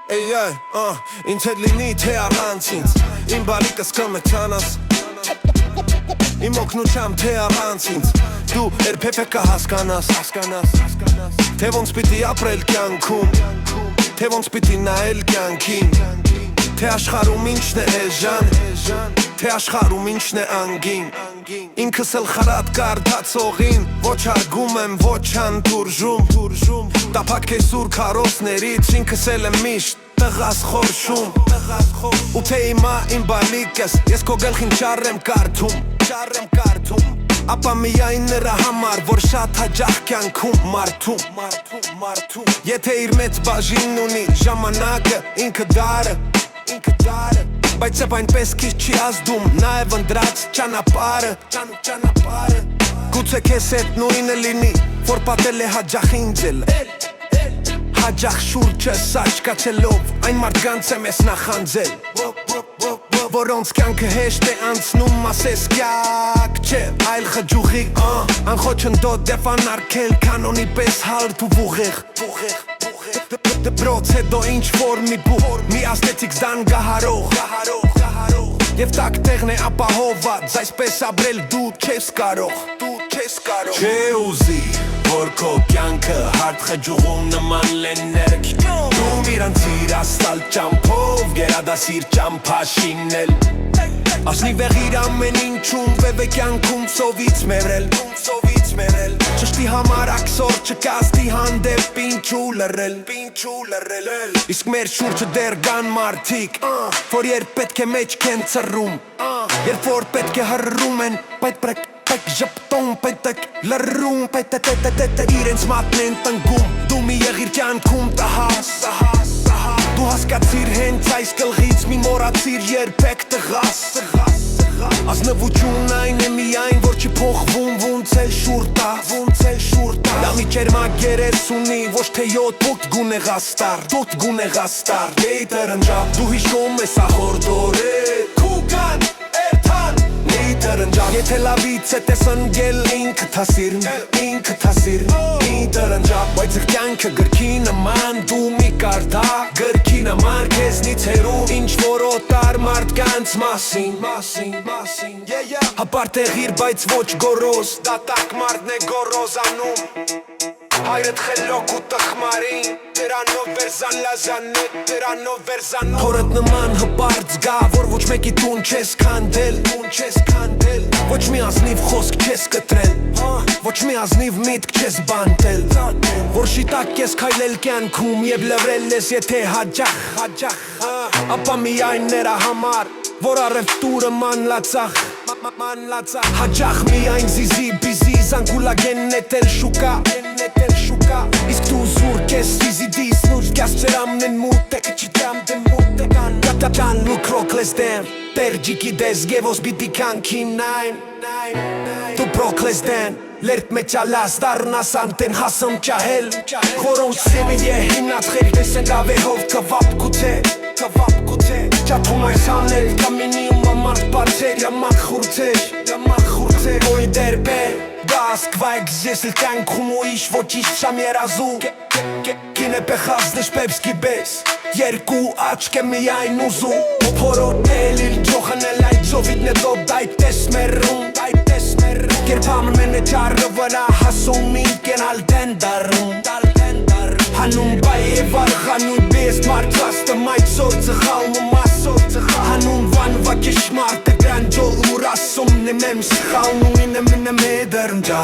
Ինձ հետ լինի թե առանց ինձ Իմ բալիկս կմեծանաս Իմ օգնությամբ թե առանց ինձ Դու երբևէ կհասկանաս Թե ոնց պիտի ապրել կյանքում Թե ոնց պիտի նայել կյանքին Թե աշխարհում ինչն է էժան Թե աշխարհում ինչն է անգին Ինքս էլ խրատ կարդացողին Ոչ հարգում եմ, ոչ հանդուրժում Տապակ է սուր քարոսներից Ինքս էլ եմ միշտ տղաս խորշում Ու թե հիմա իմ բալիկս Ես քո գլխին չառեմ կարդում Ապա միայն նրա համար Որ շատ հաճախ կյանքում մարդում Եթե իր մեծ բաժինն ունի Ժամանակը ինքը դարը Բայց և այնպես քիչ չի ազդում Նաև ընտրած ճանապարհը Գուցե քեզ հետ նույնը լինի Որ պատել է հաճախ ինձ էլ Հաճախ շուրջս աչքացելով Այն մարդկանց եմ ես նախանձել Որոնց կյանքը հեշտ է անցնում ասես կյակ չէ Այլ խջուղի Անխոչնդոտ դեֆան արկել կանոնի պես հարդ ու վուղեղ Դպրոց հետո ինչ-որ մի բուր Մի աստեցիկ զդան գահարող Եվ տակ տեղն է ապահոված Այսպես ապրել դու չես կարող Չէ ուզի Որ քո կյանքը հարդ խջուղում նման լեներք Դու միրանցիր աստալ ճամփով Գերադասիր ճամփա շինել Ասնի վեղիր ամեն ինչում Վև է կյանքում սովից մերել Ճշտի համար աքսոր չկաստի հանդեպ ինչու լրել Իսկ մեր շուրջը դեր կան մարդիկ Որ երբ պետք է մեջ կեն ծռում Երբ որ պետք է հրռում են Պայք ժպտում պայտեք լրռում Իրենց մատն են տնկում Դու մի եղիր կյանքում տհաս Դու հասկացիր հենց այս գլխից Մի մոռացիր երբեք տղաս Ազնվություն այն է միայն որ չի փոխվում Ոնց էլ շուր տա Դա մի ճերմակ երես ունի Ոչ թե յոթ դուտ գունեղաստար Եի տրնջա դու հիշում ես ախորդորե Կուկան էրթան Եի տրնջա Եթե լավից է տեսնգել ինքդ հասիր տրնջա Բայց կյանքը գրքի նման դու մի կարդա Գրքի նման քեզնից հեռու Ինչ որ օտար մարդկանց մասին Հապարտեղիր բայց ոչ գորոզ Դատակ մարդն է գորոզանում Հայրդ խելոք ու տխմարին Դրանով վերզան Հորդ նման հպարտ զգա Որ ոչ մեկի տուն չես քանդել Ոչ մի ազնիվ խոսք չես կտրել Ոչ մի ազնիվ միտք չես բանտել Որ շիտակ ես քայլել կյանքում Եվ լվրել ես եթե հաճախ Ապա միայն նրա համար Որ առևտուրը մանլացախ Հաճախ միայն զիզի բիզի Զանգուլագեն նետել շուկա Իսկ դու զուրկ ես զիզի դիսնուր Գյաս ծերամն են մուտեք Չիտամ դեմ մուտեկան Գատաճան ու կրոքլես դեմ Պերջիկի դես գևոս բիտի կանքին նայն Դու պրոքլես դեն Լերտ մեջալաս դարնաս անտեն հասմ ճահել Խորոն սևին է հիմնած խեր Դեսեն գավեհով կվապ կուծե Ճապում այս անել կամինիում ամարդ բարձեր Yamaq խուրցեր Ոյ դերբե Գասկ վայք զեսլ կյանքում ու իշ ոչիշ չամ երազու Կին է պեխազնշ պեպսկի բես Երկու աչք է միայն ուզու Փորոտել իր ջոխանել այդ ժովիտ նետով դայտ տեսմերում Կերպամն մեն է ճարը վրա հասում ինք են ալդեն դարում Հանում բայ է վարխանույն բես մարդվաստը մայտ սոր ծխալում ու մասոր Հանում վանվա կշմարտ է գրանջոլ ու ռասում նեմեմ սխալն ու ինեմ է դրնջա